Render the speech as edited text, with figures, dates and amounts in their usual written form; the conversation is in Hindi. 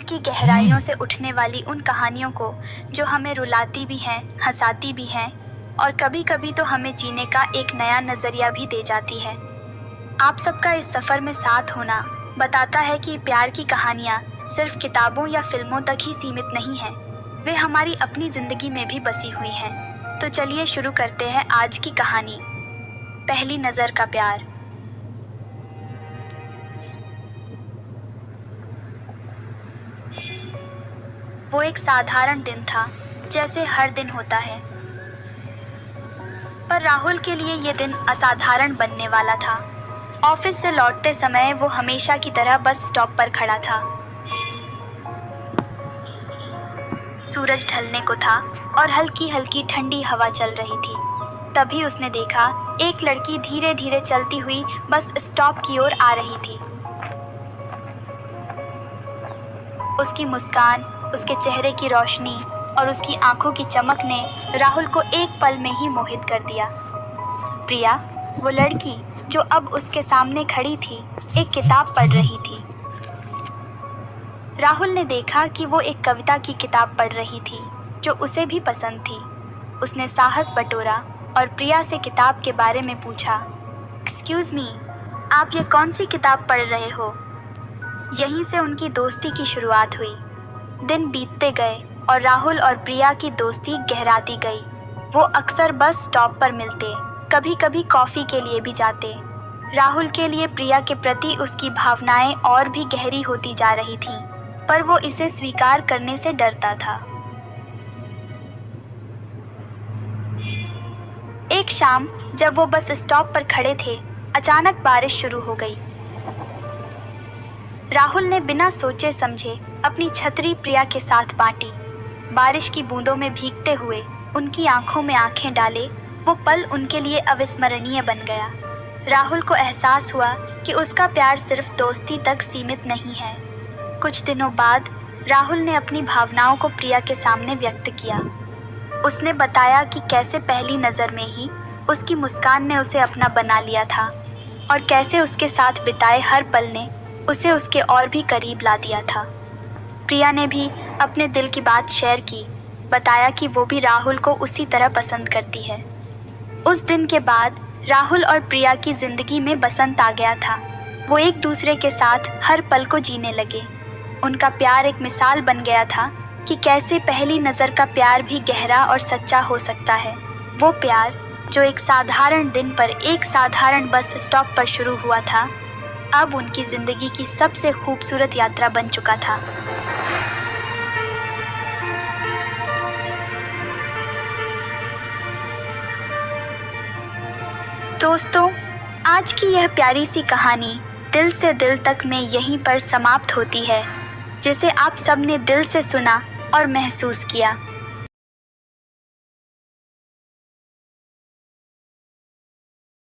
दिल की गहराइयों से उठने वाली उन कहानियों को जो हमें रुलाती भी हैं, हंसाती भी हैं और कभी कभी तो हमें जीने का एक नया नज़रिया भी दे जाती है। आप सबका इस सफ़र में साथ होना बताता है कि प्यार की कहानियाँ सिर्फ किताबों या फिल्मों तक ही सीमित नहीं हैं, वे हमारी अपनी ज़िंदगी में भी बसी हुई हैं। तो चलिए शुरू करते हैं आज की कहानी, पहली नज़र का प्यार। वो एक साधारण दिन था, जैसे हर दिन होता है, पर राहुल के लिए ये दिन असाधारण बनने वाला था। ऑफिस से लौटते समय वो हमेशा की तरह बस स्टॉप पर खड़ा था। सूरज ढलने को था और हल्की हल्की ठंडी हवा चल रही थी। तभी उसने देखा एक लड़की धीरे धीरे चलती हुई बस स्टॉप की ओर आ रही थी। उसकी मुस्कान, उसके चेहरे की रोशनी और उसकी आंखों की चमक ने राहुल को एक पल में ही मोहित कर दिया। प्रिया, वो लड़की जो अब उसके सामने खड़ी थी, एक किताब पढ़ रही थी। राहुल ने देखा कि वो एक कविता की किताब पढ़ रही थी जो उसे भी पसंद थी। उसने साहस बटोरा और प्रिया से किताब के बारे में पूछा। एक्सक्यूज़ मी, आप ये कौन सी किताब पढ़ रहे हो? यहीं से उनकी दोस्ती की शुरुआत हुई। दिन बीतते गए और राहुल और प्रिया की दोस्ती गहराती गई। वो अक्सर बस स्टॉप पर मिलते, कभी कभी कॉफ़ी के लिए भी जाते। राहुल के लिए प्रिया के प्रति उसकी भावनाएं और भी गहरी होती जा रही थीं, पर वो इसे स्वीकार करने से डरता था। एक शाम जब वो बस स्टॉप पर खड़े थे, अचानक बारिश शुरू हो गई। राहुल ने बिना सोचे समझे अपनी छतरी प्रिया के साथ बांटी। बारिश की बूंदों में भीगते हुए उनकी आंखों में आंखें डाले वो पल उनके लिए अविस्मरणीय बन गया। राहुल को एहसास हुआ कि उसका प्यार सिर्फ दोस्ती तक सीमित नहीं है। कुछ दिनों बाद राहुल ने अपनी भावनाओं को प्रिया के सामने व्यक्त किया। उसने बताया कि कैसे पहली नज़र में ही उसकी मुस्कान ने उसे अपना बना लिया था और कैसे उसके साथ बिताए हर पल ने उसे उसके और भी करीब ला दिया था। प्रिया ने भी अपने दिल की बात शेयर की, बताया कि वो भी राहुल को उसी तरह पसंद करती है। उस दिन के बाद राहुल और प्रिया की ज़िंदगी में बसंत आ गया था। वो एक दूसरे के साथ हर पल को जीने लगे। उनका प्यार एक मिसाल बन गया था कि कैसे पहली नज़र का प्यार भी गहरा और सच्चा हो सकता है। वो प्यार जो एक साधारण दिन पर एक साधारण बस स्टॉप पर शुरू हुआ था, अब उनकी ज़िंदगी की सबसे खूबसूरत यात्रा बन चुका था। दोस्तों, आज की यह प्यारी सी कहानी दिल से दिल तक में यहीं पर समाप्त होती है, जिसे आप सबने दिल से सुना और महसूस किया।